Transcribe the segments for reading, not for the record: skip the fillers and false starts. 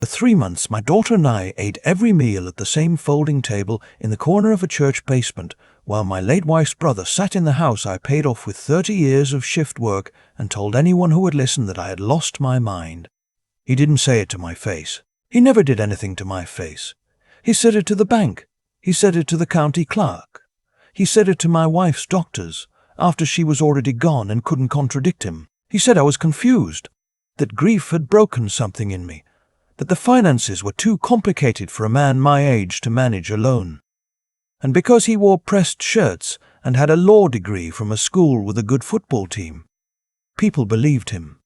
For 3 months, my daughter and I ate every meal at the same folding table in the corner of a church basement, while my late wife's brother sat in the house I paid off with 30 years of shift work and told anyone who would listen that I had lost my mind. He didn't say it to my face. He never did anything to my face. He said it to the bank. He said it to the county clerk. He said it to my wife's doctors, after she was already gone and couldn't contradict him. He said I was confused, that grief had broken something in me, that the finances were too complicated for a man my age to manage alone. And because he wore pressed shirts and had a law degree from a school with a good football team, people believed him.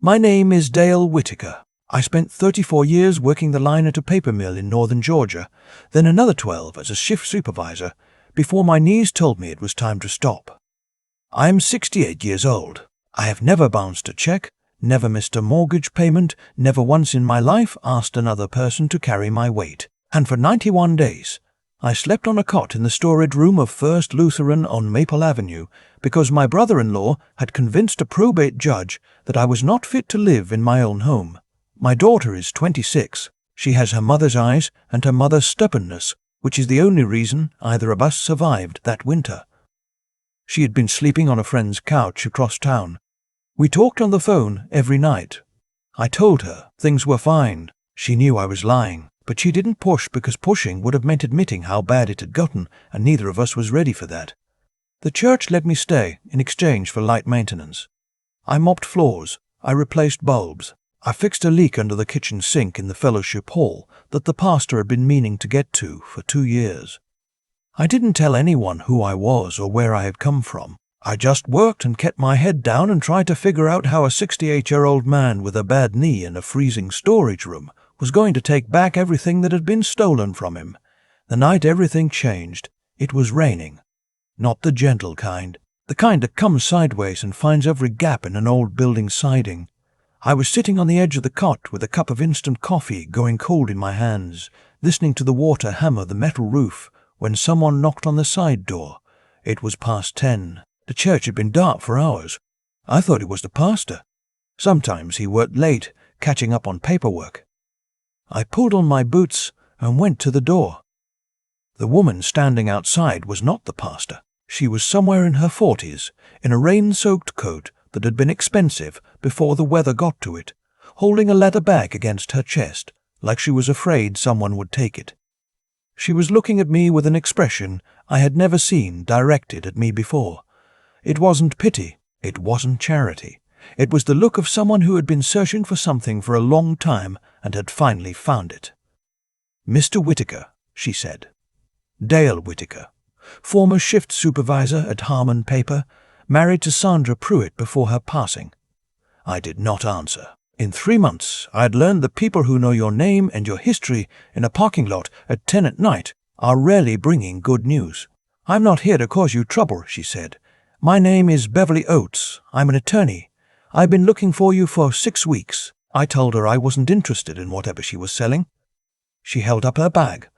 My name is Dale Whittaker. I spent 34 years working the line at a paper mill in northern Georgia, then another 12 as a shift supervisor, before my knees told me it was time to stop. I am 68 years old. I have never bounced a check, never missed a mortgage payment, never once in my life asked another person to carry my weight. And for 91 days, I slept on a cot in the storage room of First Lutheran on Maple Avenue because my brother-in-law had convinced a probate judge that I was not fit to live in my own home. My daughter is 26. She has her mother's eyes and her mother's stubbornness, which is the only reason either of us survived that winter. She had been sleeping on a friend's couch across town. We talked on the phone every night. I told her things were fine. She knew I was lying, but she didn't push because pushing would have meant admitting how bad it had gotten, and neither of us was ready for that. The church let me stay in exchange for light maintenance. I mopped floors. I replaced bulbs. I fixed a leak under the kitchen sink in the fellowship hall that the pastor had been meaning to get to for 2 years. I didn't tell anyone who I was or where I had come from. I just worked and kept my head down and tried to figure out how a 68-year-old man with a bad knee in a freezing storage room was going to take back everything that had been stolen from him. The night everything changed, it was raining. Not the gentle kind, the kind that comes sideways and finds every gap in an old building siding. I was sitting on the edge of the cot with a cup of instant coffee going cold in my hands, listening to the water hammer the metal roof, when someone knocked on the side door. It was past 10. The church had been dark for hours. I thought it was the pastor. Sometimes he worked late, catching up on paperwork. I pulled on my boots and went to the door. The woman standing outside was not the pastor. She was somewhere in her 40s, in a rain-soaked coat that had been expensive before the weather got to it, holding a leather bag against her chest, like she was afraid someone would take it. She was looking at me with an expression I had never seen directed at me before. It wasn't pity, it wasn't charity. It was the look of someone who had been searching for something for a long time and had finally found it. "Mr. Whittaker," she said. "Dale Whittaker, former shift supervisor at Harmon Paper, married to Sandra Pruitt before her passing." I did not answer. In 3 months, I had learned that people who know your name and your history in a parking lot at 10 at night are rarely bringing good news. "I'm not here to cause you trouble," she said. "My name is Beverly Oates. I'm an attorney. I've been looking for you for 6 weeks. I told her I wasn't interested in whatever she was selling. She held up her bag.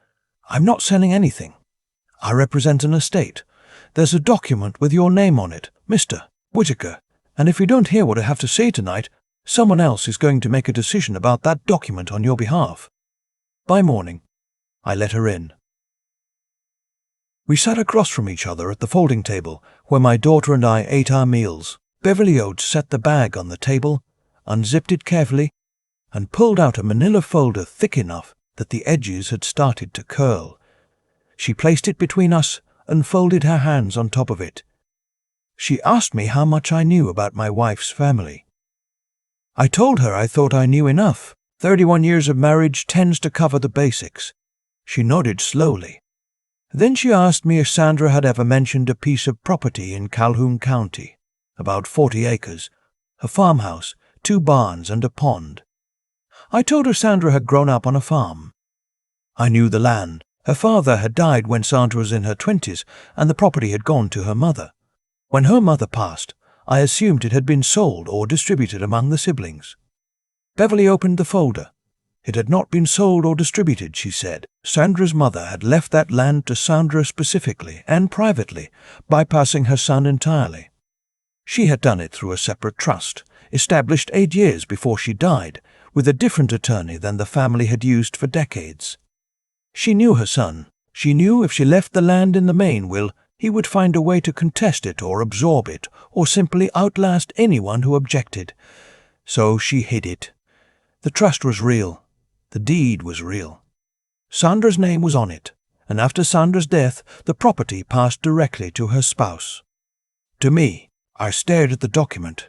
"I'm not selling anything. I represent an estate. There's a document with your name on it, Mr. Whittaker, and if you don't hear what I have to say tonight, someone else is going to make a decision about that document on your behalf." By morning, I let her in. We sat across from each other at the folding table, where my daughter and I ate our meals. Beverly Oates set the bag on the table, unzipped it carefully, and pulled out a manila folder thick enough that the edges had started to curl. She placed it between us and folded her hands on top of it. She asked me how much I knew about my wife's family. I told her I thought I knew enough. 31 years of marriage tends to cover the basics. She nodded slowly. Then she asked me if Sandra had ever mentioned a piece of property in Calhoun County, about 40 acres, a farmhouse, 2 barns, and a pond. I told her Sandra had grown up on a farm. I knew the land. Her father had died when Sandra was in her 20s, and the property had gone to her mother. When her mother passed, I assumed it had been sold or distributed among the siblings. Beverly opened the folder. It had not been sold or distributed, she said. Sandra's mother had left that land to Sandra specifically and privately, bypassing her son entirely. She had done it through a separate trust, established 8 years before she died, with a different attorney than the family had used for decades. She knew her son. She knew if she left the land in the main will, he would find a way to contest it or absorb it, or simply outlast anyone who objected. So she hid it. The trust was real. The deed was real. Sandra's name was on it, and after Sandra's death, the property passed directly to her spouse. To me, I stared at the document.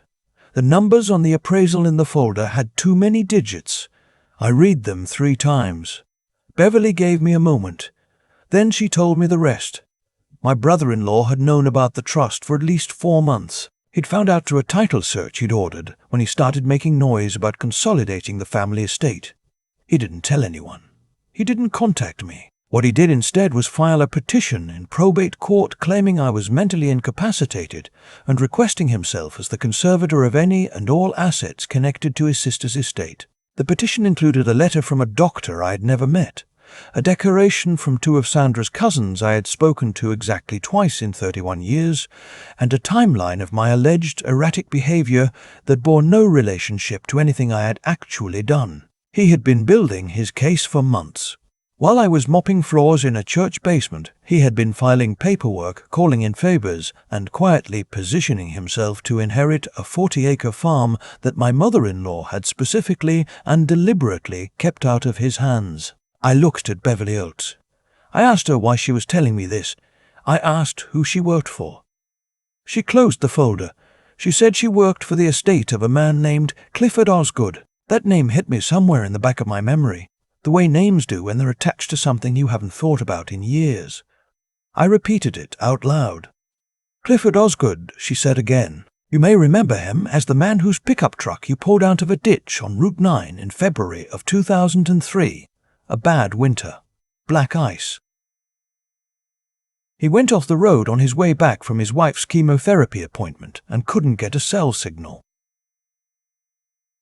The numbers on the appraisal in the folder had too many digits. I read them 3 times. Beverly gave me a moment. Then she told me the rest. My brother-in-law had known about the trust for at least 4 months. He'd found out through a title search he'd ordered when he started making noise about consolidating the family estate. He didn't tell anyone. He didn't contact me. What he did instead was file a petition in probate court claiming I was mentally incapacitated and requesting himself as the conservator of any and all assets connected to his sister's estate. The petition included a letter from a doctor I had never met, a declaration from 2 of Sandra's cousins I had spoken to exactly twice in 31 years, and a timeline of my alleged erratic behavior that bore no relationship to anything I had actually done. He had been building his case for months. While I was mopping floors in a church basement, he had been filing paperwork, calling in favors, and quietly positioning himself to inherit a 40-acre farm that my mother-in-law had specifically and deliberately kept out of his hands. I looked at Beverly Oates. I asked her why she was telling me this. I asked who she worked for. She closed the folder. She said she worked for the estate of a man named Clifford Osgood. That name hit me somewhere in the back of my memory, the way names do when they're attached to something you haven't thought about in years. I repeated it out loud. Clifford Osgood, she said again. You may remember him as the man whose pickup truck you pulled out of a ditch on Route 9 in February of 2003. A bad winter. Black ice. He went off the road on his way back from his wife's chemotherapy appointment and couldn't get a cell signal.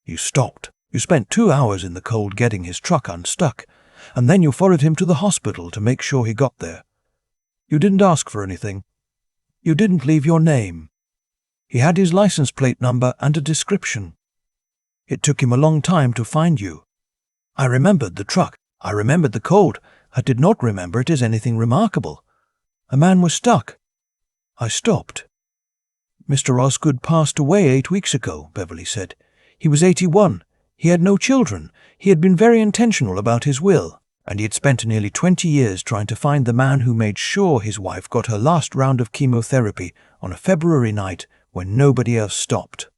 You stopped. You spent 2 hours in the cold getting his truck unstuck, and then you followed him to the hospital to make sure he got there. You didn't ask for anything. You didn't leave your name. He had his license plate number and a description. It took him a long time to find you. I remembered the truck. I remembered the cold. I did not remember it as anything remarkable. A man was stuck. I stopped. Mr. Osgood passed away 8 weeks ago, Beverly said. He was 81. He had no children. He had been very intentional about his will, and he had spent nearly 20 years trying to find the man who made sure his wife got her last round of chemotherapy on a February night when nobody else stopped.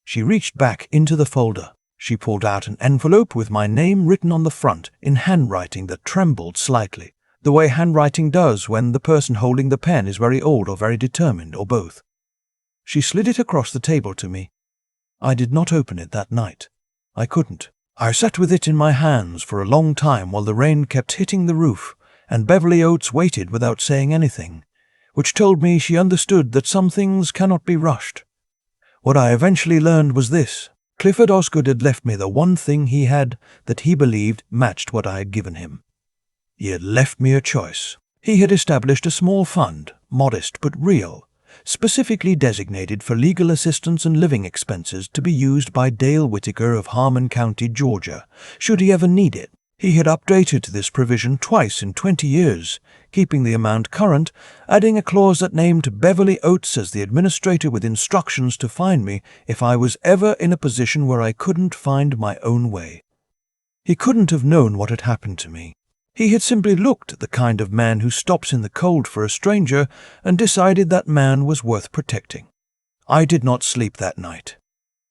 She reached back into the folder. She pulled out an envelope with my name written on the front in handwriting that trembled slightly, the way handwriting does when the person holding the pen is very old or very determined, or both. She slid it across the table to me. I did not open it that night. I couldn't. I sat with it in my hands for a long time while the rain kept hitting the roof, and Beverly Oates waited without saying anything, which told me she understood that some things cannot be rushed. What I eventually learned was this. Clifford Osgood had left me the one thing he had that he believed matched what I had given him. He had left me a choice. He had established a small fund, modest but real, specifically designated for legal assistance and living expenses to be used by Dale Whittaker of Harmon County, Georgia, should he ever need it. He had updated this provision twice in 20 years, keeping the amount current, adding a clause that named Beverly Oates as the administrator with instructions to find me if I was ever in a position where I couldn't find my own way. He couldn't have known what had happened to me. He had simply looked at the kind of man who stops in the cold for a stranger and decided that man was worth protecting. I did not sleep that night.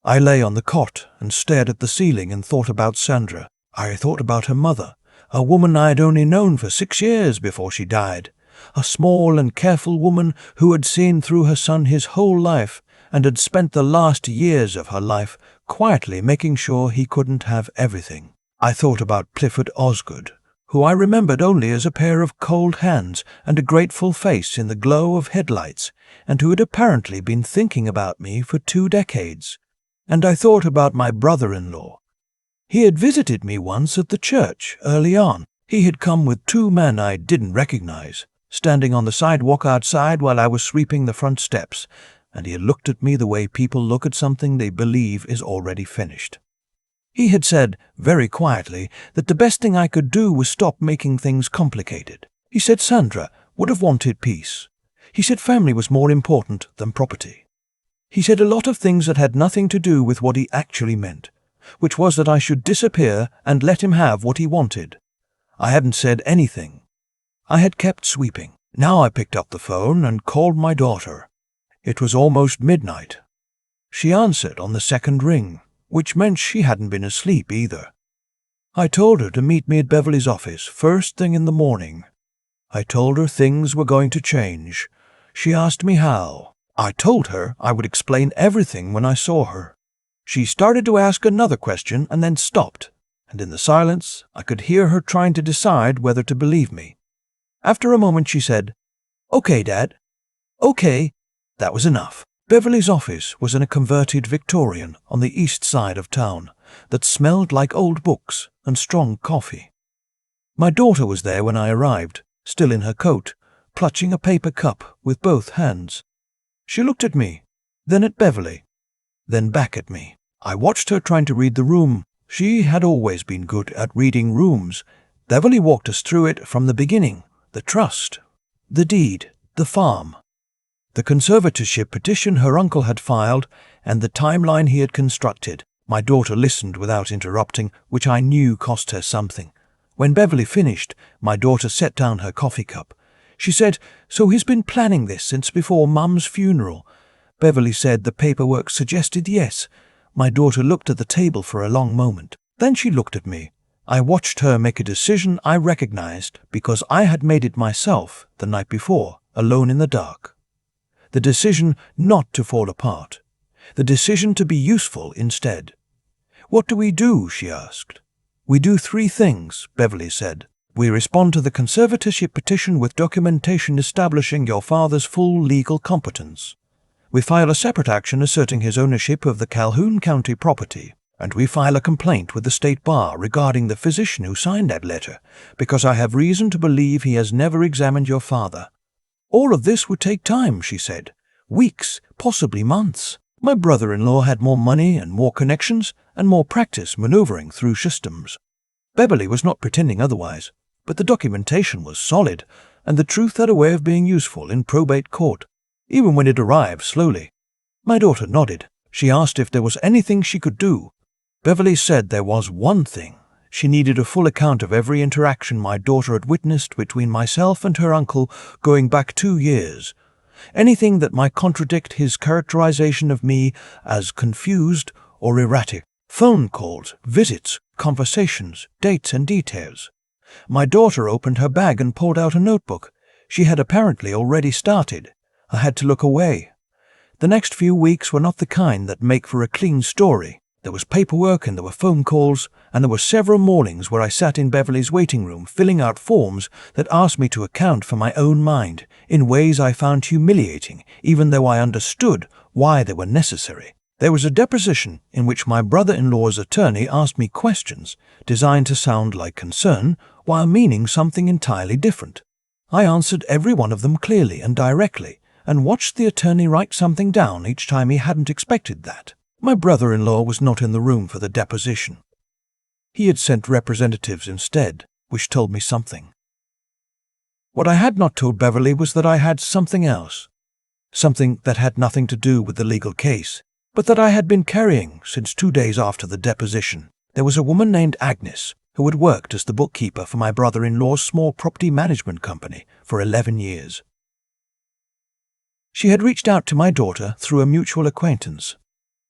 I lay on the cot and stared at the ceiling and thought about Sandra. I thought about her mother, a woman I had only known for 6 years before she died, a small and careful woman who had seen through her son his whole life and had spent the last years of her life quietly making sure he couldn't have everything. I thought about Clifford Osgood, who I remembered only as a pair of cold hands and a grateful face in the glow of headlights, and who had apparently been thinking about me for 2 decades. And I thought about my brother-in-law. He had visited me once at the church early on. He had come with 2 men I didn't recognize, standing on the sidewalk outside while I was sweeping the front steps, and he had looked at me the way people look at something they believe is already finished. He had said, very quietly, that the best thing I could do was stop making things complicated. He said Sandra would have wanted peace. He said family was more important than property. He said a lot of things that had nothing to do with what he actually meant, which was that I should disappear and let him have what he wanted. I hadn't said anything. I had kept sweeping. Now I picked up the phone and called my daughter. It was almost midnight. She answered on the second ring, which meant she hadn't been asleep either. I told her to meet me at Beverly's office first thing in the morning. I told her things were going to change. She asked me how. I told her I would explain everything when I saw her. She started to ask another question and then stopped, and in the silence I could hear her trying to decide whether to believe me. After a moment she said, "Okay, Dad. Okay." That was enough. Beverly's office was in a converted Victorian on the east side of town that smelled like old books and strong coffee. My daughter was there when I arrived, still in her coat, clutching a paper cup with both hands. She looked at me, then at Beverly, then back at me. I watched her trying to read the room. She had always been good at reading rooms. Beverly walked us through it from the beginning: the trust, the deed, the farm, the conservatorship petition her uncle had filed, and the timeline he had constructed. My daughter listened without interrupting, which I knew cost her something. When Beverly finished, my daughter set down her coffee cup. She said, "So he's been planning this since before Mum's funeral." Beverly said the paperwork suggested yes. My daughter looked at the table for a long moment. Then she looked at me. I watched her make a decision I recognized because I had made it myself the night before, alone in the dark. The decision not to fall apart. The decision to be useful instead. "What do we do?" she asked. "We do 3 things," Beverly said. "We respond to the conservatorship petition with documentation establishing your father's full legal competence. We file a separate action asserting his ownership of the Calhoun County property. And we file a complaint with the state bar regarding the physician who signed that letter, because I have reason to believe he has never examined your father." All of this would take time, she said. Weeks, possibly months. My brother-in-law had more money and more connections and more practice maneuvering through systems. Beverly was not pretending otherwise, but the documentation was solid, and the truth had a way of being useful in probate court, even when it arrived slowly. My daughter nodded. She asked if there was anything she could do. Beverly said there was one thing. She needed a full account of every interaction my daughter had witnessed between myself and her uncle going back 2 years. Anything that might contradict his characterization of me as confused or erratic. Phone calls, visits, conversations, dates and details. My daughter opened her bag and pulled out a notebook. She had apparently already started. I had to look away. The next few weeks were not the kind that make for a clean story. There was paperwork and there were phone calls, and there were several mornings where I sat in Beverly's waiting room filling out forms that asked me to account for my own mind in ways I found humiliating, even though I understood why they were necessary. There was a deposition in which my brother-in-law's attorney asked me questions designed to sound like concern while meaning something entirely different. I answered every one of them clearly and directly, and watched the attorney write something down each time he hadn't expected that. My brother-in-law was not in the room for the deposition. He had sent representatives instead, which told me something. What I had not told Beverly was that I had something else. Something that had nothing to do with the legal case, but that I had been carrying since 2 days after the deposition. There was a woman named Agnes who had worked as the bookkeeper for my brother-in-law's small property management company for 11 years. She had reached out to my daughter through a mutual acquaintance.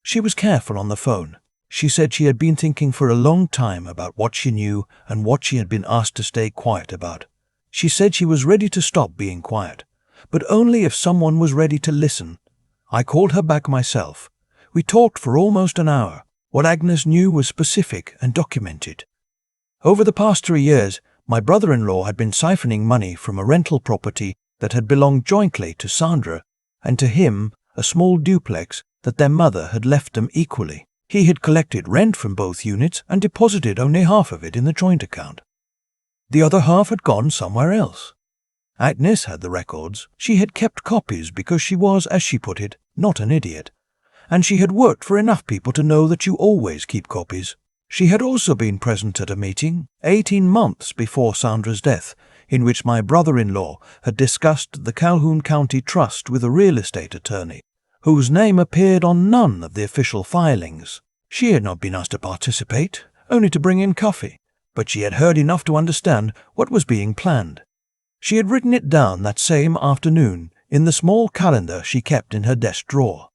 She was careful on the phone. She said she had been thinking for a long time about what she knew and what she had been asked to stay quiet about. She said she was ready to stop being quiet, but only if someone was ready to listen. I called her back myself. We talked for almost an hour. What Agnes knew was specific and documented. Over the past 3 years, my brother-in-law had been siphoning money from a rental property that had belonged jointly to Sandra and to him, a small duplex that their mother had left them equally. He had collected rent from both units and deposited only half of it in the joint account. The other half had gone somewhere else. Agnes had the records. She had kept copies because she was, as she put it, not an idiot. And she had worked for enough people to know that you always keep copies. She had also been present at a meeting 18 months before Sandra's death, in which my brother-in-law had discussed the Calhoun County Trust with a real estate attorney, whose name appeared on none of the official filings. She had not been asked to participate, only to bring in coffee, but she had heard enough to understand what was being planned. She had written it down that same afternoon in the small calendar she kept in her desk drawer.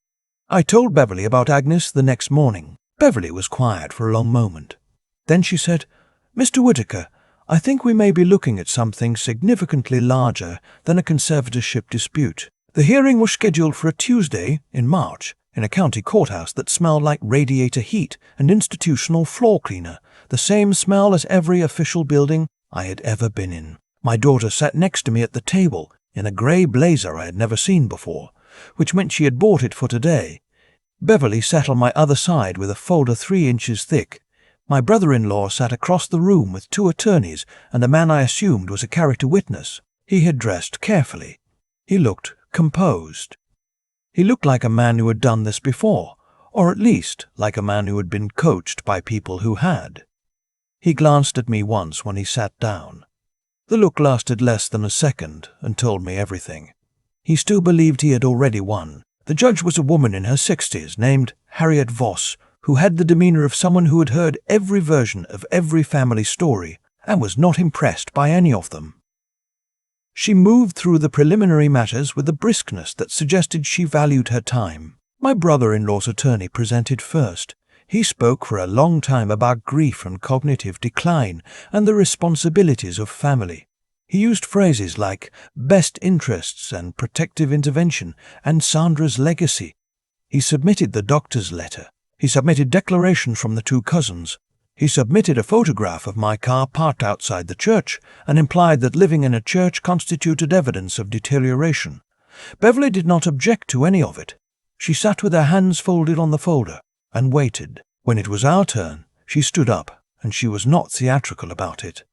I told Beverly about Agnes the next morning. Beverly was quiet for a long moment. Then she said, "Mr. Whitaker, I think we may be looking at something significantly larger than a conservatorship dispute. The hearing was scheduled for a Tuesday in March in a county courthouse that smelled like radiator heat and institutional floor cleaner, the same smell as every official building I had ever been in. My daughter sat next to me at the table in a grey blazer I had never seen before, which meant she had bought it for today. Beverly sat on my other side with a folder 3 inches thick. My brother-in-law sat across the room with 2 attorneys and a man I assumed was a character witness. He had dressed carefully. He looked composed. He looked like a man who had done this before, or at least like a man who had been coached by people who had. He glanced at me once when he sat down. The look lasted less than a second and told me everything. He still believed he had already won. The judge was a woman in her 60s named Harriet Voss, who had the demeanor of someone who had heard every version of every family story and was not impressed by any of them. She moved through the preliminary matters with a briskness that suggested she valued her time. My brother-in-law's attorney presented first. He spoke for a long time about grief and cognitive decline and the responsibilities of family. He used phrases like best interests and protective intervention and Sandra's legacy. He submitted the doctor's letter. He submitted declarations from the 2 cousins. He submitted a photograph of my car parked outside the church and implied that living in a church constituted evidence of deterioration. Beverly did not object to any of it. She sat with her hands folded on the folder and waited. When it was our turn, she stood up, and she was not theatrical about it.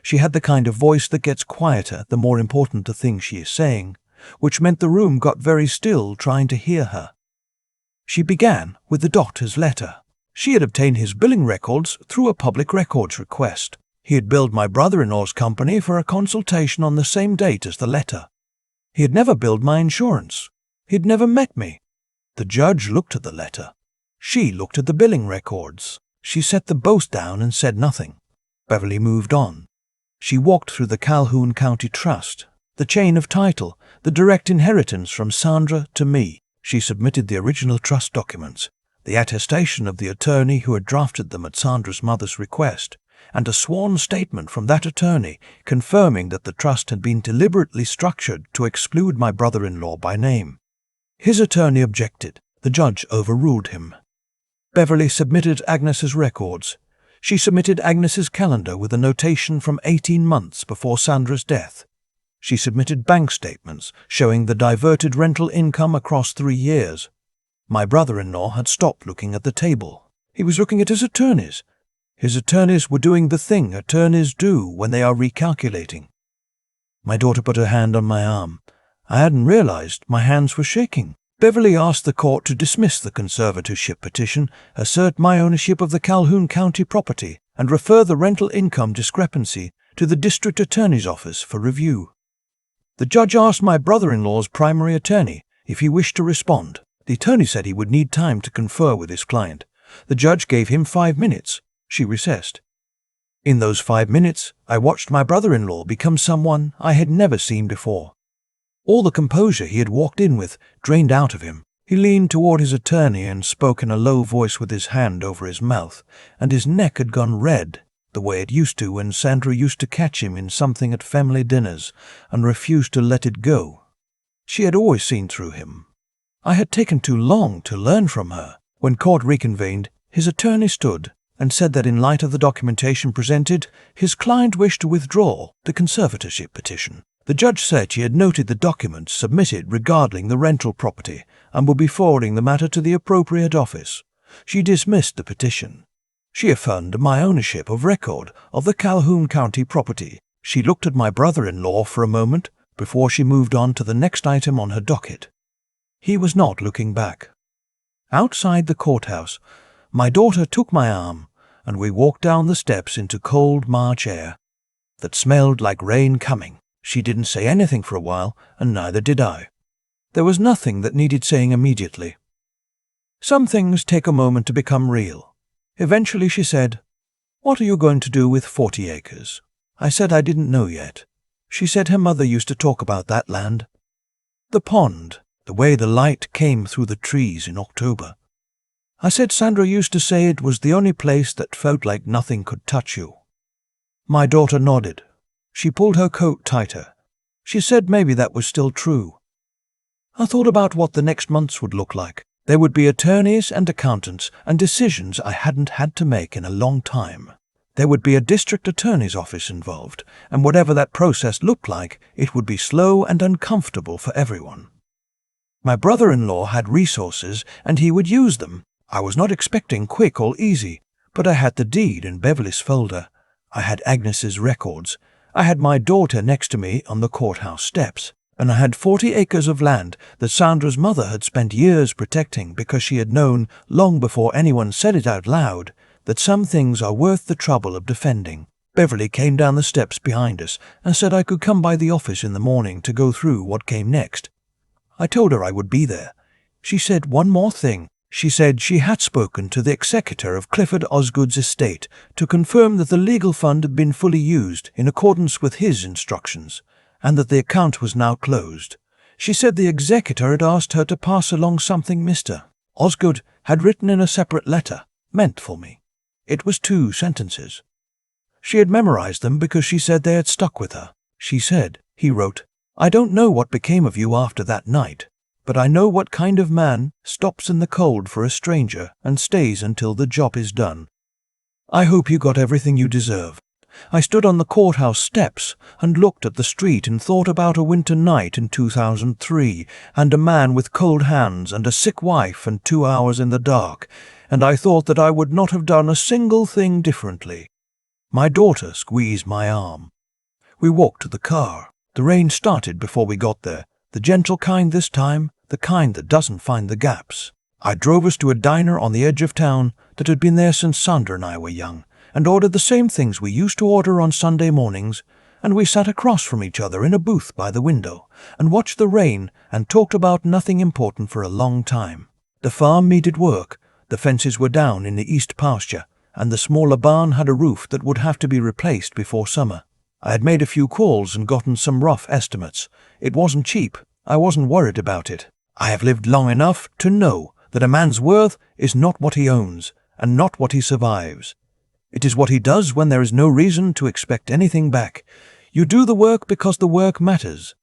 She had the kind of voice that gets quieter the more important the thing she is saying, which meant the room got very still trying to hear her. She began with the doctor's letter. She had obtained his billing records through a public records request. He had billed my brother-in-law's company for a consultation on the same date as the letter. He had never billed my insurance. He had never met me. The judge looked at the letter. She looked at the billing records. She set them both down and said nothing. Beverly moved on. She walked through the Calhoun County Trust, the chain of title, the direct inheritance from Sandra to me. She submitted the original trust documents, the attestation of the attorney who had drafted them at Sandra's mother's request, and a sworn statement from that attorney confirming that the trust had been deliberately structured to exclude my brother-in-law by name. His attorney objected. The judge overruled him. Beverly submitted Agnes's records. She submitted Agnes's calendar with a notation from 18 months before Sandra's death. She submitted bank statements showing the diverted rental income across 3 years. My brother-in-law had stopped looking at the table. He was looking at his attorneys. His attorneys were doing the thing attorneys do when they are recalculating. My daughter put her hand on my arm. I hadn't realized my hands were shaking. Beverly asked the court to dismiss the conservatorship petition, assert my ownership of the Calhoun County property, and refer the rental income discrepancy to the district attorney's office for review. The judge asked my brother-in-law's primary attorney if he wished to respond. The attorney said he would need time to confer with his client. The judge gave him 5 minutes. She recessed. In those 5 minutes, I watched my brother-in-law become someone I had never seen before. All the composure he had walked in with drained out of him. He leaned toward his attorney and spoke in a low voice with his hand over his mouth, and his neck had gone red, the way it used to when Sandra used to catch him in something at family dinners and refused to let it go. She had always seen through him. I had taken too long to learn from her. When court reconvened, his attorney stood and said that in light of the documentation presented, his client wished to withdraw the conservatorship petition. The judge said she had noted the documents submitted regarding the rental property and would be forwarding the matter to the appropriate office. She dismissed the petition. She affirmed my ownership of record of the Calhoun County property. She looked at my brother-in-law for a moment before she moved on to the next item on her docket. He was not looking back. Outside the courthouse, my daughter took my arm and we walked down the steps into cold March air that smelled like rain coming. She didn't say anything for a while, and neither did I. There was nothing that needed saying immediately. Some things take a moment to become real. Eventually she said, "What are you going to do with 40 acres?" I said I didn't know yet. She said her mother used to talk about that land. The pond, the way the light came through the trees in October. I said Sandra used to say it was the only place that felt like nothing could touch you. My daughter nodded. She pulled her coat tighter. She said maybe that was still true. I thought about what the next months would look like. There would be attorneys and accountants and decisions I hadn't had to make in a long time. There would be a district attorney's office involved, and whatever that process looked like, it would be slow and uncomfortable for everyone. My brother-in-law had resources, and he would use them. I was not expecting quick or easy, but I had the deed in Beverly's folder. I had Agnes's records. I had my daughter next to me on the courthouse steps. And I had 40 acres of land that Sandra's mother had spent years protecting because she had known, long before anyone said it out loud, that some things are worth the trouble of defending. Beverly came down the steps behind us and said I could come by the office in the morning to go through what came next. I told her I would be there. She said one more thing. She said she had spoken to the executor of Clifford Osgood's estate to confirm that the legal fund had been fully used in accordance with his instructions, and that the account was now closed. She said the executor had asked her to pass along something Mr. Osgood had written in a separate letter, meant for me. It was 2 sentences. She had memorized them because she said they had stuck with her. She said, he wrote, "I don't know what became of you after that night, but I know what kind of man stops in the cold for a stranger and stays until the job is done. I hope you got everything you deserve." I stood on the courthouse steps and looked at the street and thought about a winter night in 2003 and a man with cold hands and a sick wife and 2 hours in the dark, and I thought that I would not have done a single thing differently. My daughter squeezed my arm. We walked to the car. The rain started before we got there, the gentle kind this time, the kind that doesn't find the gaps. I drove us to a diner on the edge of town that had been there since Sandra and I were young, and ordered the same things we used to order on Sunday mornings, and we sat across from each other in a booth by the window and watched the rain and talked about nothing important for a long time. The farm needed work, the fences were down in the east pasture, and the smaller barn had a roof that would have to be replaced before summer. I had made a few calls and gotten some rough estimates. It wasn't cheap. I wasn't worried about it. I have lived long enough to know that a man's worth is not what he owns and not what he survives. It is what he does when there is no reason to expect anything back. You do the work because the work matters.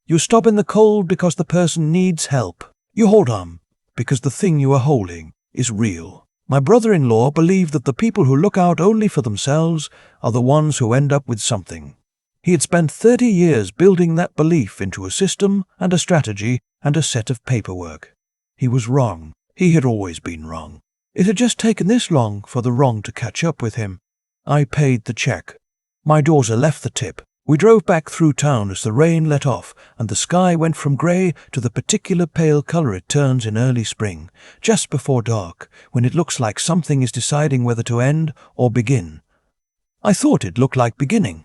You stop in the cold because the person needs help. You hold on because the thing you are holding is real. My brother-in-law believed that the people who look out only for themselves are the ones who end up with something. He had spent 30 years building that belief into a system and a strategy and a set of paperwork. He was wrong. He had always been wrong. It had just taken this long for the wrong to catch up with him. I paid the check. My daughter left the tip. We drove back through town as the rain let off and the sky went from grey to the particular pale colour it turns in early spring, just before dark, when it looks like something is deciding whether to end or begin. I thought it looked like beginning.